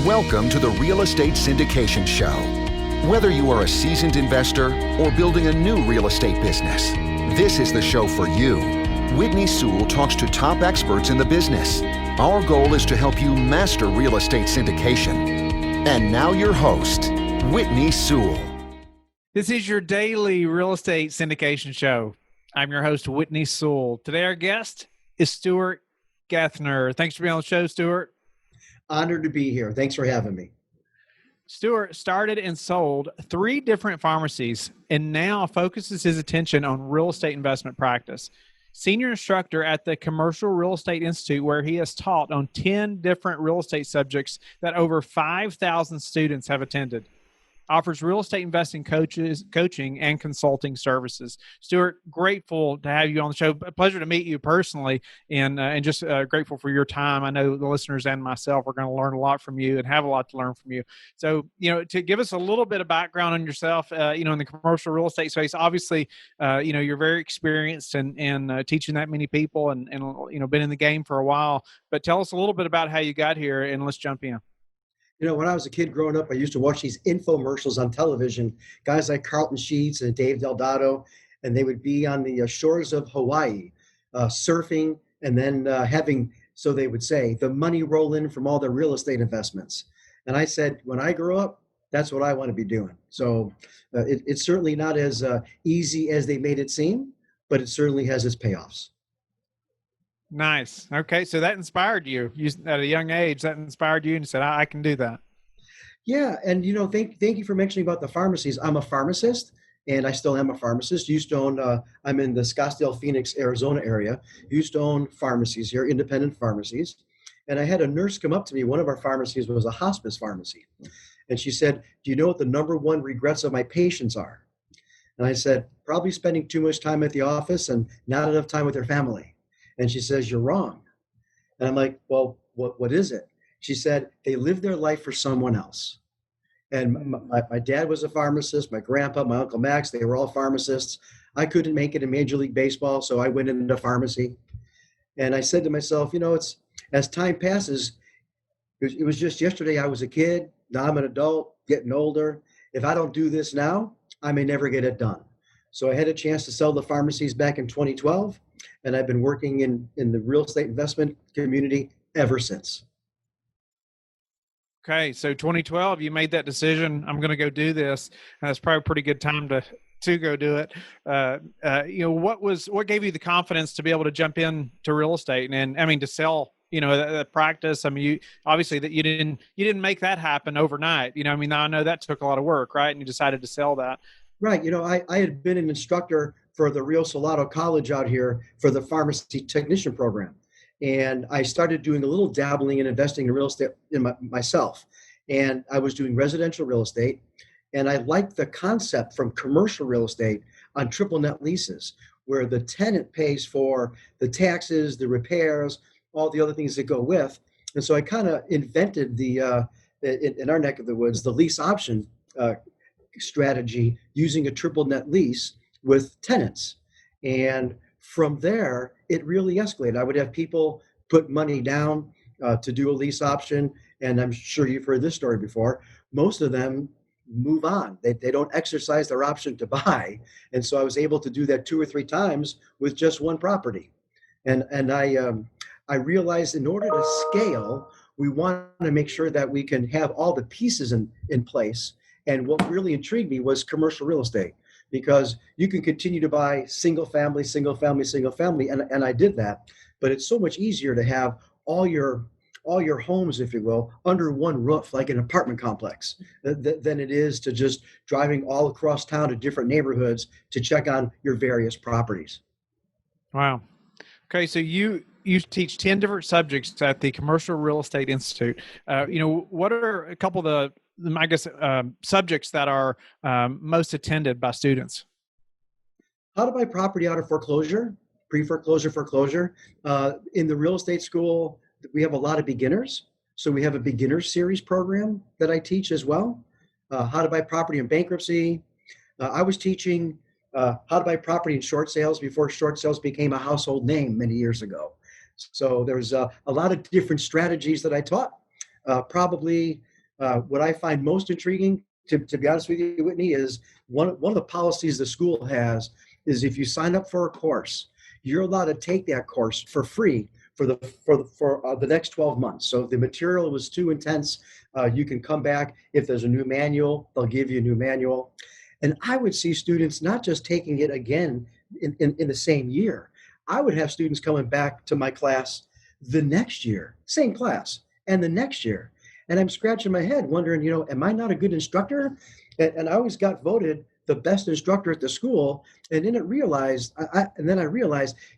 Welcome to the Real Estate Syndication Show. Whether you are a seasoned investor or building a new real estate business, this is the show for you. Whitney Sewell talks to top experts in the business. Our goal is to help you master real estate syndication. And now your host, Whitney Sewell. This is your daily real estate syndication show. I'm your host, Whitney Sewell. Today our guest is Stuart Gethner. Thanks for being on the show, Stuart. Honored to be here. Thanks for having me. Stuart started and sold 3 different pharmacies and now focuses his attention on real estate investment practice. Senior instructor at the Commercial Real Estate Institute, where he has taught on 10 different real estate subjects that over 5,000 students have attended. Offers real estate investing coaching, and consulting services. Stuart, grateful to have you on the show. A pleasure to meet you personally, and just grateful for your time. I know the listeners and myself are going to learn a lot from you and have a lot to learn from you. So, to give us a little bit of background on yourself, in the commercial real estate space, obviously, you're very experienced and teaching that many people and been in the game for a while. But tell us a little bit about how you got here, and let's jump in. When I was a kid growing up, I used to watch these infomercials on television, guys like Carlton Sheets and Dave Delgado, and they would be on the shores of Hawaii, surfing, and then so they would say, the money roll in from all their real estate investments. And I said, when I grow up, that's what I want to be doing. So it's certainly not as easy as they made it seem, but it certainly has its payoffs. Nice. Okay. So that inspired you. At a young age, that inspired you and you said, I can do that. Yeah. And, thank you for mentioning about the pharmacies. I'm a pharmacist and I still am a pharmacist. Used to own, I'm in the Scottsdale, Phoenix, Arizona area. Used to own pharmacies here, independent pharmacies. And I had a nurse come up to me. One of our pharmacies was a hospice pharmacy. And she said, do you know what the number one regrets of my patients are? And I said, probably spending too much time at the office and not enough time with their family. And she says, you're wrong. And I'm like, well, what is it? She said, they live their life for someone else. And my dad was a pharmacist, my grandpa, my Uncle Max, they were all pharmacists. I couldn't make it in Major League Baseball, so I went into pharmacy. And I said to myself, it's as time passes, it was just yesterday I was a kid, now I'm an adult, getting older. If I don't do this now, I may never get it done. So I had a chance to sell the pharmacies back in 2012. And I've been working in the real estate investment community ever since. Okay, so 2012, you made that decision. I'm going to go do this. That's probably a pretty good time to go do it. What gave you the confidence to be able to jump into real estate and to sell? The practice. You obviously that you didn't make that happen overnight. I know that took a lot of work, right? And you decided to sell that. Right. I had been an instructor for the Rio Salado College out here for the pharmacy technician program. And I started doing a little dabbling and investing in real estate myself. And I was doing residential real estate. And I liked the concept from commercial real estate on triple net leases, where the tenant pays for the taxes, the repairs, all the other things that go with. And so I kind of invented in our neck of the woods, the lease option strategy using a triple net lease with tenants. And from there, it really escalated. I would have people put money down to do a lease option. And I'm sure you've heard this story before. Most of them move on. They don't exercise their option to buy. And so I was able to do that 2 or 3 times with just one property. And I realized in order to scale, we want to make sure that we can have all the pieces in place. And what really intrigued me was commercial real estate, because you can continue to buy single family, and I did that. But it's so much easier to have all your homes, if you will, under one roof, like an apartment complex, than it is to just driving all across town to different neighborhoods to check on your various properties. Wow. Okay, so you teach 10 different subjects at the Commercial Real Estate Institute. What are a couple of the subjects that are most attended by students? How to buy property out of foreclosure, pre-foreclosure, foreclosure. In the real estate school, we have a lot of beginners. So we have a beginner series program that I teach as well. How to buy property in bankruptcy. I was teaching how to buy property in short sales before short sales became a household name many years ago. So there's a lot of different strategies that I taught. Probably What I find most intriguing, to be honest with you, Whitney, is one of the policies the school has is if you sign up for a course, you're allowed to take that course for free for the next 12 months. So if the material was too intense, you can come back. If there's a new manual, they'll give you a new manual. And I would see students not just taking it again in the same year. I would have students coming back to my class the next year, same class, and the next year. And I'm scratching my head wondering, am I not a good instructor? And I always got voted the best instructor at the school. And then I realized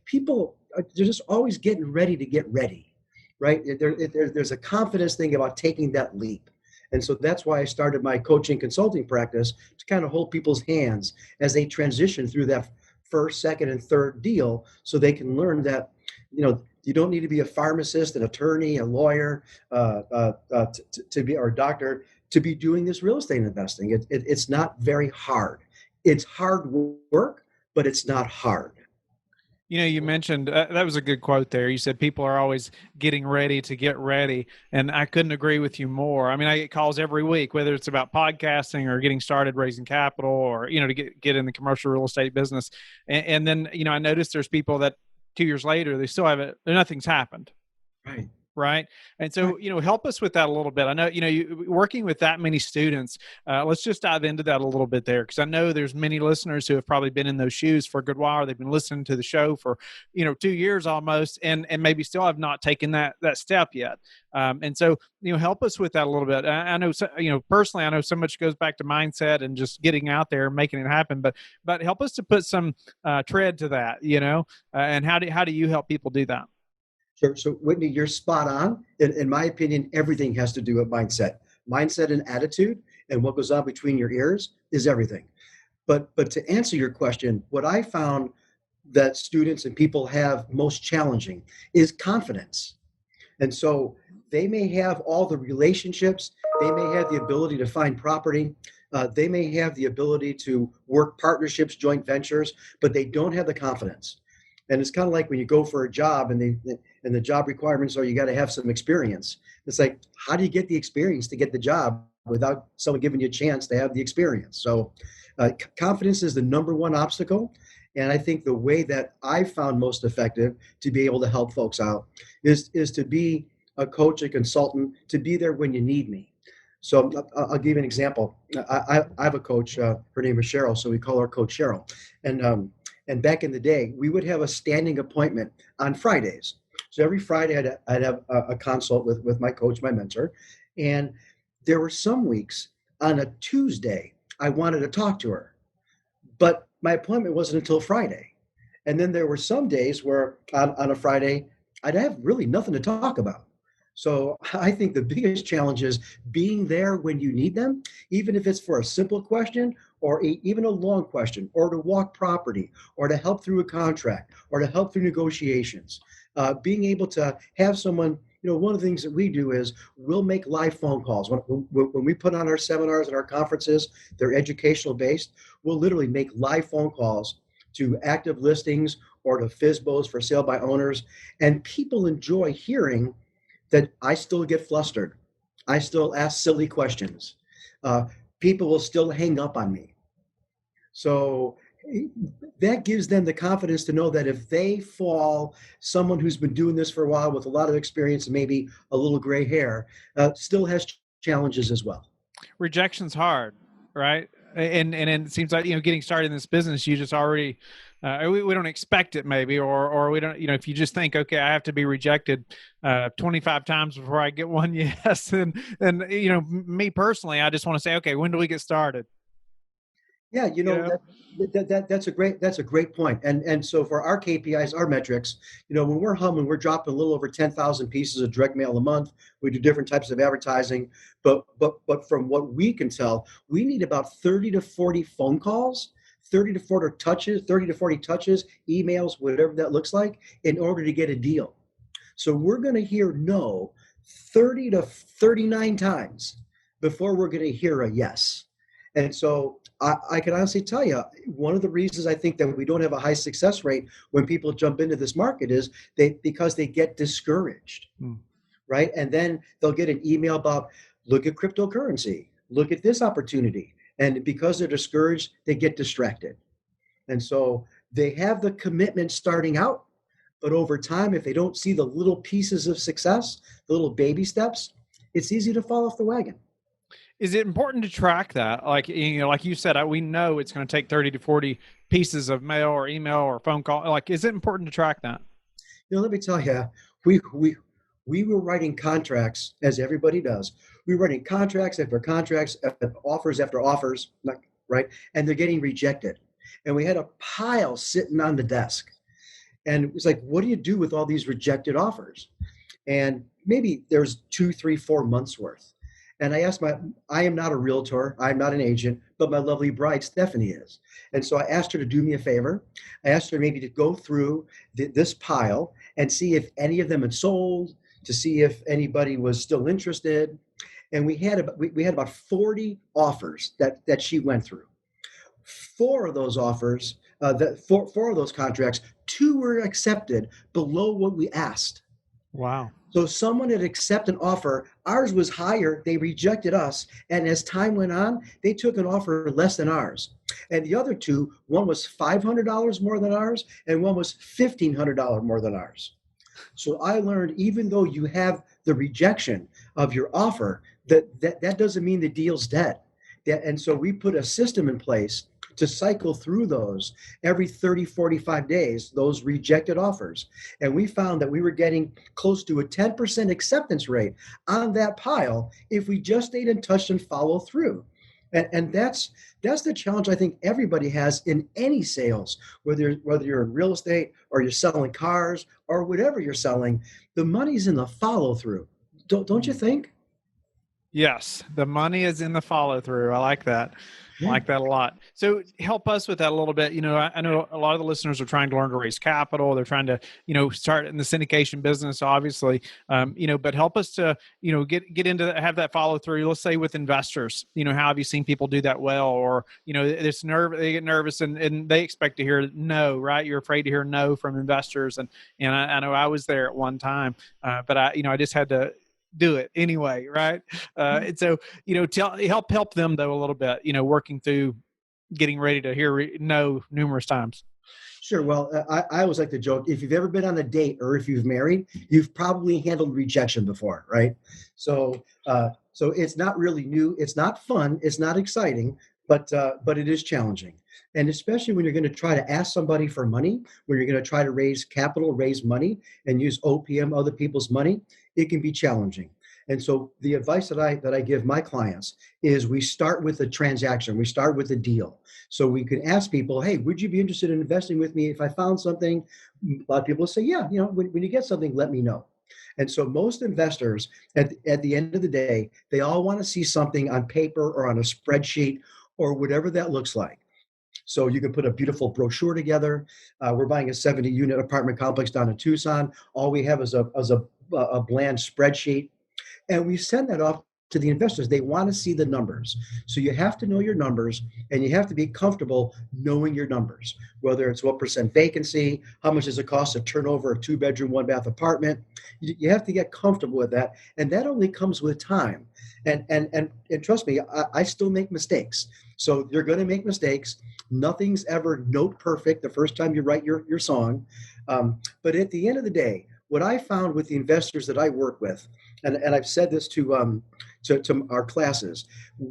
people they're just always getting ready to get ready, right? There's a confidence thing about taking that leap. And so that's why I started my coaching consulting practice to kind of hold people's hands as they transition through that first, second, and third deal, so they can learn that, you don't need to be a pharmacist, an attorney, a lawyer, to be, or a doctor to be doing this real estate investing. It's not very hard. It's hard work, but it's not hard. You mentioned that was a good quote there. You said people are always getting ready to get ready. And I couldn't agree with you more. I mean, I get calls every week, whether it's about podcasting or getting started raising capital or, to get in the commercial real estate business. And then, I noticed there's people that 2 years later, they still haven't, nothing's happened. Right. And so, help us with that a little bit. I know, you working with that many students, let's just dive into that a little bit there. Cause I know there's many listeners who have probably been in those shoes for a good while. They've been listening to the show for, 2 years almost, and maybe still have not taken that step yet. And so, help us with that a little bit. I know, personally, I know so much goes back to mindset and just getting out there and making it happen, but help us to put some tread to that, and how do you help people do that? So Whitney, you're spot on. In my opinion, everything has to do with mindset. Mindset and attitude, and what goes on between your ears is everything. But to answer your question, what I found that students and people have most challenging is confidence. And so they may have all the relationships, they may have the ability to find property, they may have the ability to work partnerships, joint ventures, but they don't have the confidence. And it's kind of like when you go for a job and the job requirements are you got to have some experience. It's like, how do you get the experience to get the job without someone giving you a chance to have the experience? So confidence is the number one obstacle. And I think the way that I found most effective to be able to help folks out is to be a coach, a consultant, to be there when you need me. So I'll give you an example. I have a coach, her name is Cheryl, so we call her Coach Cheryl. And back in the day, we would have a standing appointment on Fridays. So every Friday I'd have a consult with my coach, my mentor. And there were some weeks on a Tuesday, I wanted to talk to her, but my appointment wasn't until Friday. And then there were some days where on a Friday, I'd have really nothing to talk about. So I think the biggest challenge is being there when you need them, even if it's for a simple question or even a long question, or to walk property, or to help through a contract, or to help through negotiations. Being able to have someone, one of the things that we do is we'll make live phone calls. When we put on our seminars and our conferences, they're educational based, we'll literally make live phone calls to active listings or to FSBOs for sale by owners. And people enjoy hearing that I still get flustered. I still ask silly questions. People will still hang up on me. So that gives them the confidence to know that if they fall, someone who's been doing this for a while with a lot of experience and maybe a little gray hair still has challenges as well. Rejection's hard, right? And it seems like, getting started in this business, you just already, we don't expect it maybe, or we don't, if you just think, okay, I have to be rejected 25 times before I get one yes. And me personally, I just want to say, okay, when do we get started? Yeah, that's a great point. And so for our KPIs, our metrics, when we're humming, we're dropping a little over 10,000 pieces of direct mail a month. We do different types of advertising, but from what we can tell, we need about 30 to 40 phone calls, 30 to 40 touches, emails, whatever that looks like, in order to get a deal. So we're going to hear no 30 to 39 times before we're going to hear a yes. And so I can honestly tell you, one of the reasons I think that we don't have a high success rate when people jump into this market is because they get discouraged, right? And then they'll get an email about, look at cryptocurrency, look at this opportunity. And because they're discouraged, they get distracted. And so they have the commitment starting out, but over time, if they don't see the little pieces of success, the little baby steps, it's easy to fall off the wagon. Is it important to track that? Like, like you said, we know it's going to take 30 to 40 pieces of mail or email or phone call. Like, is it important to track that? Let me tell you, we were writing contracts, as everybody does. We were writing contracts after contracts, offers after offers, right? And they're getting rejected. And we had a pile sitting on the desk. And it was like, what do you do with all these rejected offers? And maybe there's 2, 3, 4 months worth. And I asked I am not a realtor, I'm not an agent, but my lovely bride, Stephanie, is. And so I asked her to do me a favor. I asked her maybe to go through this pile and see if any of them had sold, to see if anybody was still interested. And we had about 40 offers that she went through. 4 of those offers, four of those contracts, 2 were accepted below what we asked. Wow. So someone had accepted an offer. Ours was higher. They rejected us. And as time went on, they took an offer less than ours. And the other 2, one was $500 more than ours, and one was $1,500 more than ours. So I learned, even though you have the rejection of your offer, that doesn't mean the deal's dead. And so we put a system in place to cycle through those every 30, 45 days, those rejected offers. And we found that we were getting close to a 10% acceptance rate on that pile if we just stayed in touch and follow through. And that's the challenge I think everybody has in any sales, whether you're in real estate or you're selling cars or whatever you're selling. The money's in the follow through. Don't you think? Yes, the money is in the follow through. I like that. I like that a lot. So help us with that a little bit. I know a lot of the listeners are trying to learn to raise capital. They're trying to, start in the syndication business, obviously, but help us to, get into have that follow through. Let's say with investors, how have you seen people do that well? Or, they get nervous and they expect to hear no, right? You're afraid to hear no from investors. And I know I was there at one time, but I just had to do it anyway, right? And so, help them though a little bit, working through getting ready to hear no numerous times. Sure. Well, I always like to joke, if you've ever been on a date or if you've married, you've probably handled rejection before, right? So it's not really new. It's not fun. It's not exciting, but it is challenging. And especially when you're going to try to ask somebody for money, when you're going to try to raise capital, raise money, and use OPM, other people's money, it can be challenging. And so the advice that I give my clients is we start with a transaction. We start with a deal. So we can ask people, hey, would you be interested in investing with me if I found something? A lot of people say, yeah, when you get something, let me know. And so most investors at the end of the day, they all want to see something on paper or on a spreadsheet or whatever that looks like. So you can put a beautiful brochure together. We're buying a 70-unit apartment complex down in Tucson. All we have is a bland spreadsheet. And we send that off to the investors. They want to see the numbers. So you have to know your numbers, and you have to be comfortable knowing your numbers, whether it's what percent vacancy, how much does it cost to turn over a 2-bedroom, 1-bath apartment. You have to get comfortable with that. And that only comes with time. And trust me, I still make mistakes. So you're going to make mistakes. Nothing's ever note perfect the first time you write your song. But at the end of the day, what I found with the investors that I work with, and I've said this to our classes,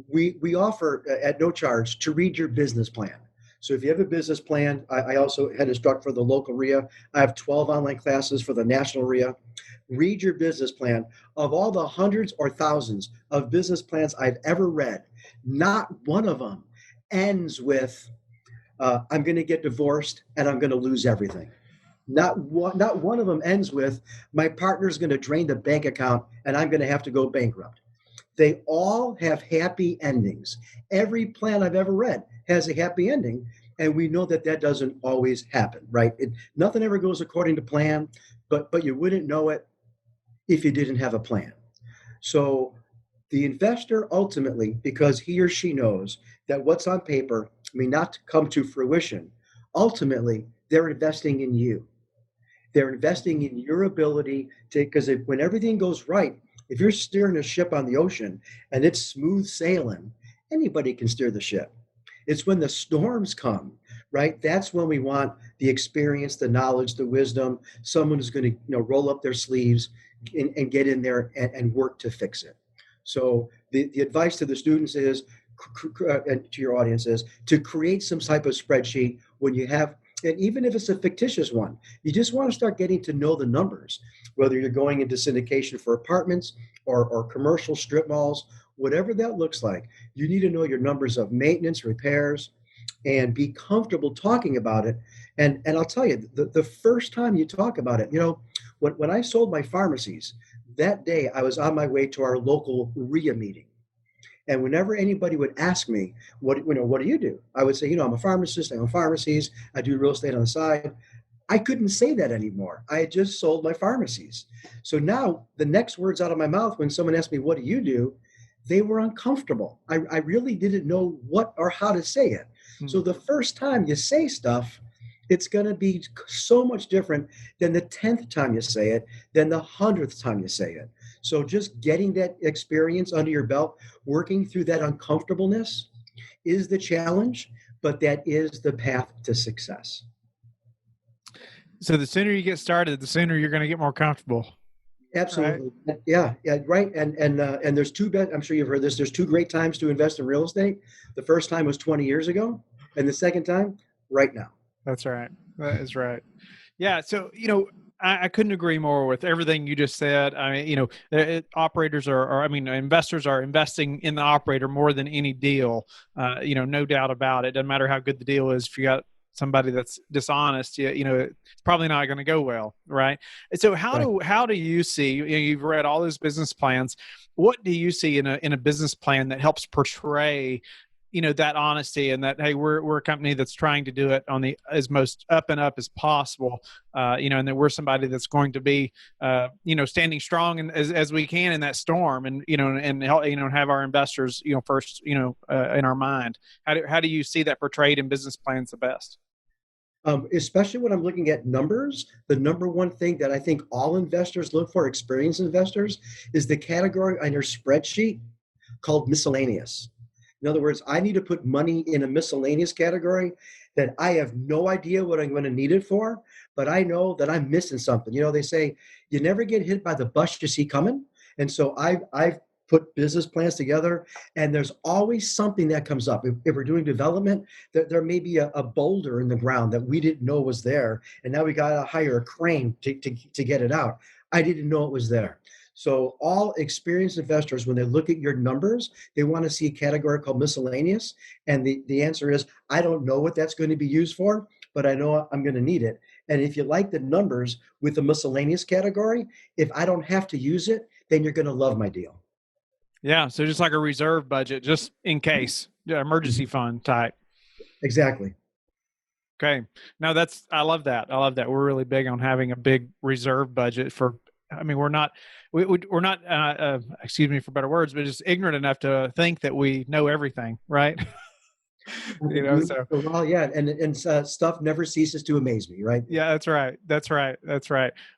we offer at no charge to read your business plan. So if you have a business plan, I also had instruct for the local RIA. I have 12 online classes for the national RIA. Read your business plan. Of all the hundreds or thousands of business plans I've ever read, not one of them ends with, I'm going to get divorced and I'm going to lose everything. Not one of them ends with, my partner's going to drain the bank account and I'm going to have to go bankrupt. They all have happy endings. Every plan I've ever read has a happy ending, and we know that doesn't always happen, right? Nothing ever goes according to plan, but you wouldn't know it if you didn't have a plan. So the investor ultimately, because he or she knows that what's on paper may not come to fruition, ultimately they're investing in you. They're investing in your ability to, because when everything goes right, if you're steering a ship on the ocean and it's smooth sailing, anybody can steer the ship. It's when the storms come, right? That's when we want the experience, the knowledge, the wisdom, someone who's going to roll up their sleeves and get in there and work to fix it. So the advice to the students is, and to your audience is, to create some type of spreadsheet when you have, and even if it's a fictitious one, you just want to start getting to know the numbers, whether you're going into syndication for apartments or commercial strip malls, whatever that looks like. You need to know your numbers of maintenance, repairs, and be comfortable talking about it. And I'll tell you, the first time you talk about it, when I sold my pharmacies, that day I was on my way to our local RIA meeting. And whenever anybody would ask me, what do you do? I would say, I'm a pharmacist, I own pharmacies, I do real estate on the side. I couldn't say that anymore. I had just sold my pharmacies. So now the next words out of my mouth when someone asked me, what do you do? They were uncomfortable. I really didn't know what or how to say it. So the first time you say stuff, it's going to be so much different than the 10th time you say it, than the 100th time you say it. So just getting that experience under your belt, working through that uncomfortableness is the challenge, but that is the path to success. So the sooner you get started, the sooner you're going to get more comfortable. Absolutely. Right? Yeah, right. And there's I'm sure you've heard this, there's two great times to invest in real estate. The first time was 20 years ago, and the second time, right now. That's right. That is right. Yeah. So, I couldn't agree more with everything you just said. I mean, investors are investing in the operator more than any deal. No doubt about it. Doesn't matter how good the deal is. If you got somebody that's dishonest, it's probably not going to go well, right? And so, how do you see? You've read all those business plans. What do you see in a business plan that helps portray that honesty, and that, hey, we're a company that's trying to do it on the as most up and up as possible, and that we're somebody that's going to be, standing strong and as we can in that storm, and and help, have our investors, first, in our mind. How do you see that portrayed in business plans the best? Especially when I'm looking at numbers, the number one thing that I think all investors look for, experienced investors, is the category on your spreadsheet called miscellaneous. In other words, I need to put money in a miscellaneous category that I have no idea what I'm going to need it for, but I know that I'm missing something. They say you never get hit by the bus you see coming. And so I've put business plans together, and there's always something that comes up. If we're doing development, there may be a boulder in the ground that we didn't know was there, and now we got to hire a crane to get it out. I didn't know it was there. So all experienced investors, when they look at your numbers, they want to see a category called miscellaneous. And the answer is, I don't know what that's going to be used for, but I know I'm going to need it. And if you like the numbers with the miscellaneous category, if I don't have to use it, then you're going to love my deal. Yeah. So just like a reserve budget, just in case, emergency fund type. Exactly. Okay. No, I love that. We're really big on having a big reserve budget we're not, excuse me for better words, but just ignorant enough to think that we know everything, right? So. Well, yeah, and stuff never ceases to amaze me, right? Yeah, that's right.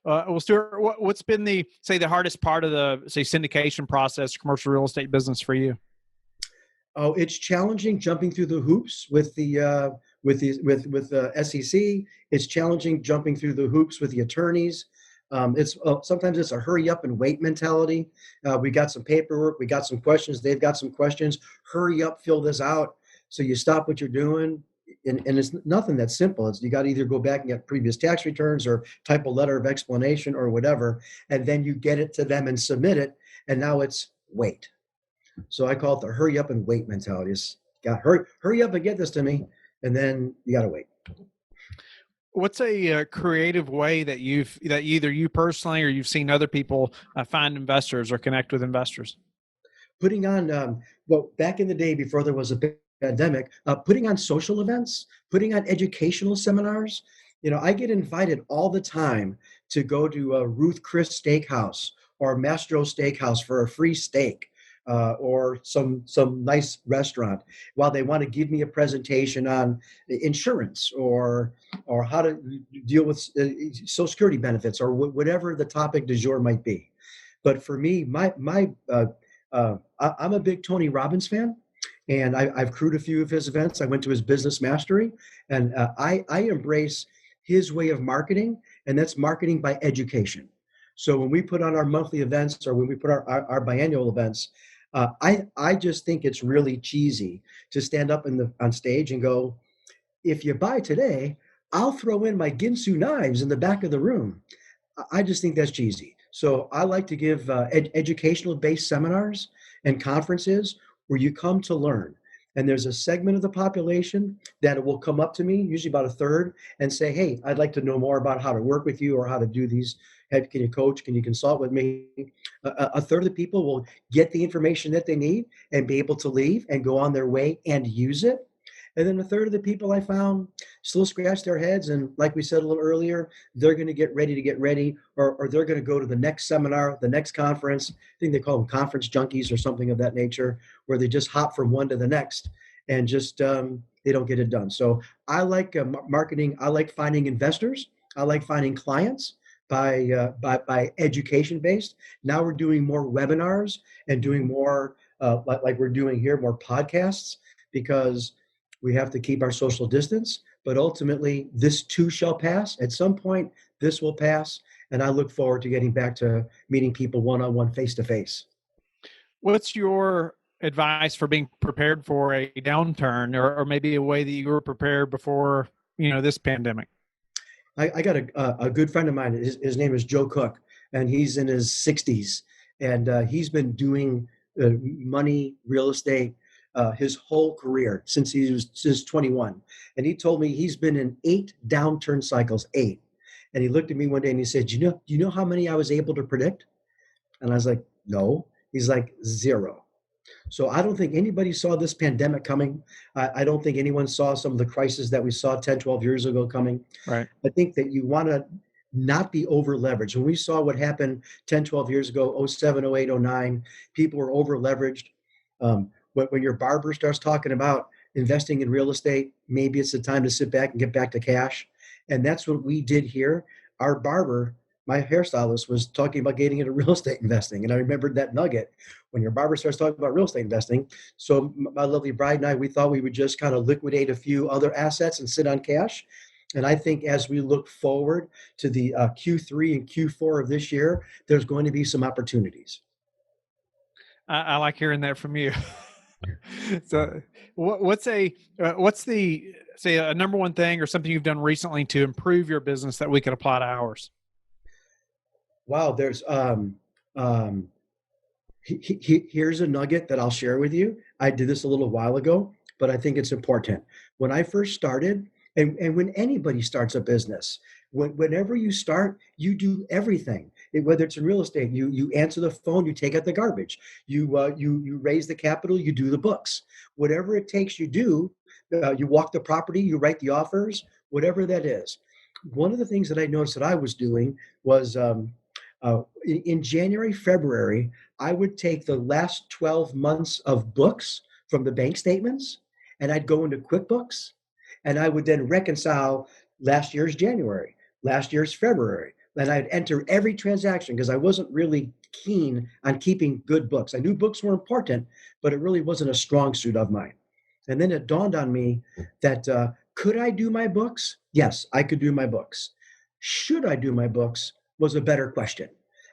Well, Stuart, what's been the hardest part of the syndication process, commercial real estate business for you? Oh, it's challenging jumping through the hoops with the SEC. It's challenging jumping through the hoops with the attorneys. Sometimes it's a hurry up and wait mentality. We got some paperwork, we got some questions, they've got some questions. Hurry up, fill this out. So you stop what you're doing, and it's nothing that's simple. You got to either go back and get previous tax returns or type a letter of explanation or whatever, and then you get it to them and submit it. And now it's wait. So I call it the hurry up and wait mentality. It's hurry up and get this to me, and then you got to wait. What's a creative way that either you personally or you've seen other people find investors or connect with investors? Putting on, back in the day before there was a pandemic, putting on social events, putting on educational seminars. I get invited all the time to go to Ruth Chris Steakhouse or Mastro Steakhouse for a free steak. or some nice restaurant, while they want to give me a presentation on insurance or how to deal with Social Security benefits or whatever the topic du jour might be. But for me, I'm a big Tony Robbins fan, and I've crewed a few of his events. I went to his Business Mastery, and I embrace his way of marketing, and that's marketing by education. So when we put on our monthly events or when we put our biannual events, I just think it's really cheesy to stand up on stage and go, if you buy today, I'll throw in my Ginsu knives in the back of the room. I just think that's cheesy. So I like to give educational-based seminars and conferences where you come to learn. And there's a segment of the population that will come up to me, usually about a third, and say, hey, I'd like to know more about how to work with you or how to do these. Can you coach? Can you consult with me? A third of the people will get the information that they need and be able to leave and go on their way and use it. And then a third of the people I found still scratch their heads. And like we said a little earlier, they're going to get ready, or they're going to go to the next seminar, the next conference. I think they call them conference junkies or something of that nature, where they just hop from one to the next and just they don't get it done. So I like marketing. I like finding investors. I like finding clients by education based. Now we're doing more webinars and doing more like we're doing here, more podcasts, because we have to keep our social distance, but ultimately this too shall pass. At some point, this will pass, and I look forward to getting back to meeting people one-on-one, face-to-face. What's your advice for being prepared for a downturn, or maybe a way that you were prepared before, this pandemic? I got a good friend of mine. His name is Joe Cook, and he's in his 60s, and he's been doing money, real estate, his whole career since 21. And he told me he's been in 8 downturn cycles, 8. And he looked at me one day and he said, do you know how many I was able to predict? And I was like, no. He's like, 0. So I don't think anybody saw this pandemic coming. I don't think anyone saw some of the crises that we saw 10, 12 years ago coming. Right. I think that you want to not be over leveraged. When we saw what happened 10, 12 years ago, 07, 08, 09, people were over leveraged. When your barber starts talking about investing in real estate, maybe it's the time to sit back and get back to cash. And that's what we did here. Our barber, my hairstylist, was talking about getting into real estate investing. And I remembered that nugget. When your barber starts talking about real estate investing, so my lovely bride and I, we thought we would just kind of liquidate a few other assets and sit on cash. And I think as we look forward to the Q3 and Q4 of this year, there's going to be some opportunities. I like hearing that from you. So what's the say a number one thing or something you've done recently to improve your business that we could apply to ours? Wow, there's here's a nugget that I'll share with you. I did this a little while ago, but I think it's important. When I first started, and when anybody starts a business, whenever you start, you do everything. Whether it's in real estate, you answer the phone, you take out the garbage, you raise the capital, you do the books, whatever it takes, you do. You walk the property, you write the offers, whatever that is. One of the things that I noticed that I was doing was in January, February, I would take the last 12 months of books from the bank statements, and I'd go into QuickBooks, and I would then reconcile last year's January, last year's February. And I'd enter every transaction because I wasn't really keen on keeping good books. I knew books were important, but it really wasn't a strong suit of mine. And then it dawned on me that could I do my books? Yes, I could do my books. Should I do my books was a better question.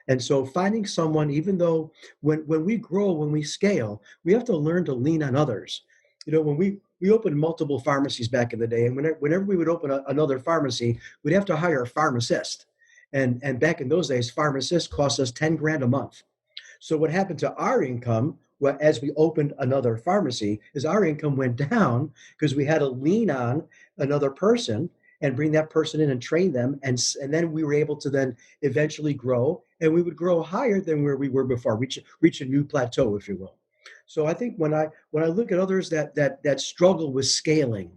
And so finding someone, even though when we grow, when we scale, we have to learn to lean on others. When we opened multiple pharmacies back in the day, and whenever we would open another pharmacy, we'd have to hire a pharmacist. And back in those days, pharmacists cost us $10,000 a month. So what happened to our income, as we opened another pharmacy, is our income went down because we had to lean on another person and bring that person in and train them. And then we were able to then eventually grow, and we would grow higher than where we were before, reach a new plateau, if you will. So I think when I look at others that struggle with scaling,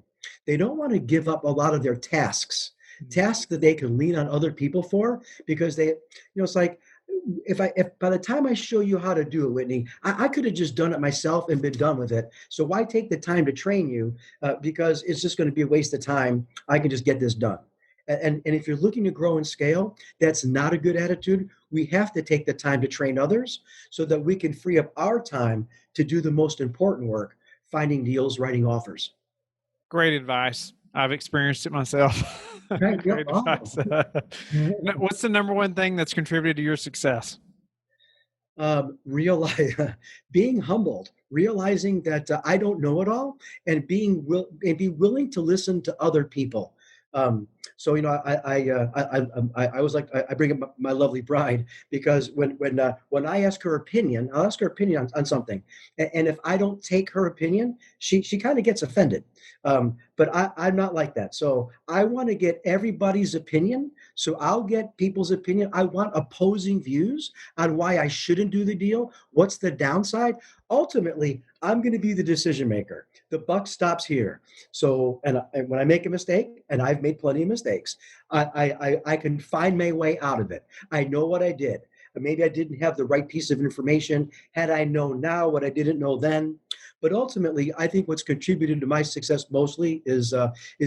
they don't want to give up a lot of their tasks that they can lean on other people for, because it's like if by the time I show you how to do it, Whitney, I could have just done it myself and been done with it. So why take the time to train you? Because it's just going to be a waste of time. I can just get this done. And if you're looking to grow and scale, that's not a good attitude. We have to take the time to train others so that we can free up our time to do the most important work, finding deals, writing offers. Great advice. I've experienced it myself. Right. Great advice. What's the number one thing that's contributed to your success? Realize being humbled, realizing that I don't know it all, and be willing to listen to other people. So I was like, I bring up my lovely bride, because when I ask her opinion, I'll ask her opinion on something, and if I don't take her opinion, she kind of gets offended. But I'm not like that. So I want to get everybody's opinion. So I'll get people's opinion. I want opposing views on why I shouldn't do the deal. What's the downside? Ultimately, I'm going to be the decision maker. The buck stops here. So, and when I make a mistake, and I've made plenty of mistakes, I can find my way out of it. I know what I did. Maybe I didn't have the right piece of information. Had I known now what I didn't know then. But ultimately, I think what's contributed to my success mostly is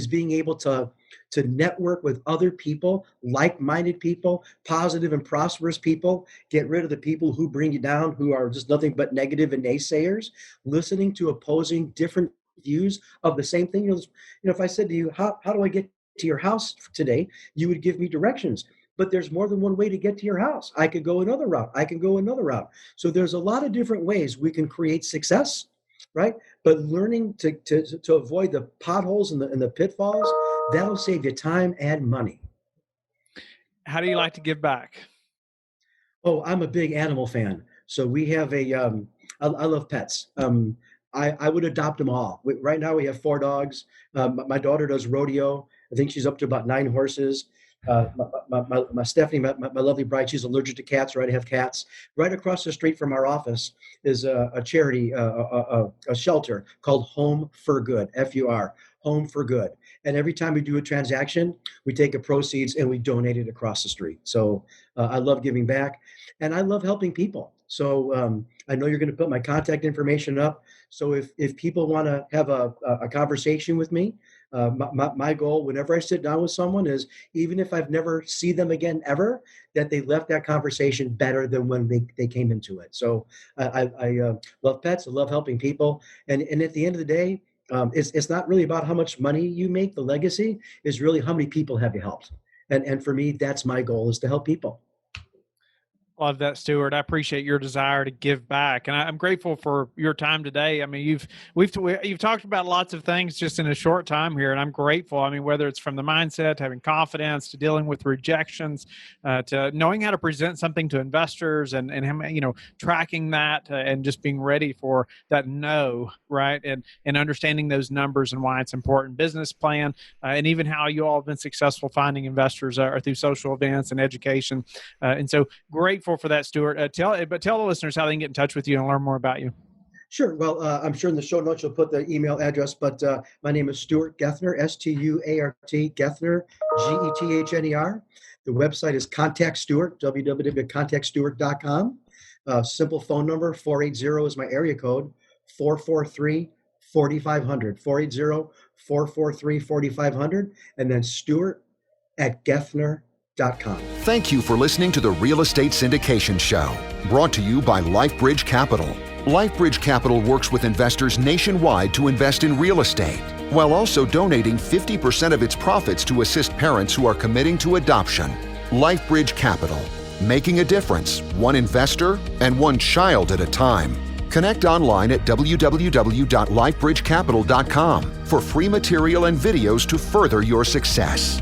being able to network with other people, like-minded people, positive and prosperous people, get rid of the people who bring you down, who are just nothing but negative and naysayers, listening to opposing different views of the same thing. If I said to you, how do I get to your house today? You would give me directions. But there's more than one way to get to your house. I could go another route. I can go another route. So there's a lot of different ways we can create success, right? But learning to avoid the potholes and the pitfalls, that'll save you time and money. How do you like to give back? Oh, I'm a big animal fan. So we have I love pets. I would adopt them all. Right now we have 4 dogs. My daughter does rodeo. I think she's up to about 9 horses. My Stephanie, my lovely bride, she's allergic to cats, so I have cats. Right across the street from our office is a charity, a shelter called Home for Good, F-U-R, Home for Good. And every time we do a transaction, we take the proceeds and we donate it across the street. So I love giving back, and I love helping people. So I know you're going to put my contact information up. So if people want to have a conversation with me, my goal whenever I sit down with someone is, even if I've never see them again ever, that they left that conversation better than when they came into it. So I love pets. I love helping people. And at the end of the day, it's not really about how much money you make. The legacy is really how many people have you helped. And for me, that's my goal, is to help people. Love that, Stuart. I appreciate your desire to give back, and I'm grateful for your time today. I mean, you've talked about lots of things just in a short time here, and I'm grateful. I mean, whether it's from the mindset, to having confidence, to dealing with rejections, to knowing how to present something to investors, and tracking that, and just being ready for that no, right, and understanding those numbers and why it's important. Business plan, and even how you all have been successful finding investors through social events and education, and so grateful for that, Stuart. Tell the listeners how they can get in touch with you and learn more about you. Sure. Well, I'm sure in the show notes you'll put the email address, but my name is Stuart Gethner, Stuart, Gethner, Gethnr. The website is Contact Stuart, www.contactstuart.com. Simple phone number, 480 is my area code, 443-4500, 480-443-4500, and then Stuart@Gethner.com. Thank you for listening to the Real Estate Syndication Show, brought to you by LifeBridge Capital. LifeBridge Capital works with investors nationwide to invest in real estate, while also donating 50% of its profits to assist parents who are committing to adoption. LifeBridge Capital, making a difference, one investor and one child at a time. Connect online at www.lifebridgecapital.com for free material and videos to further your success.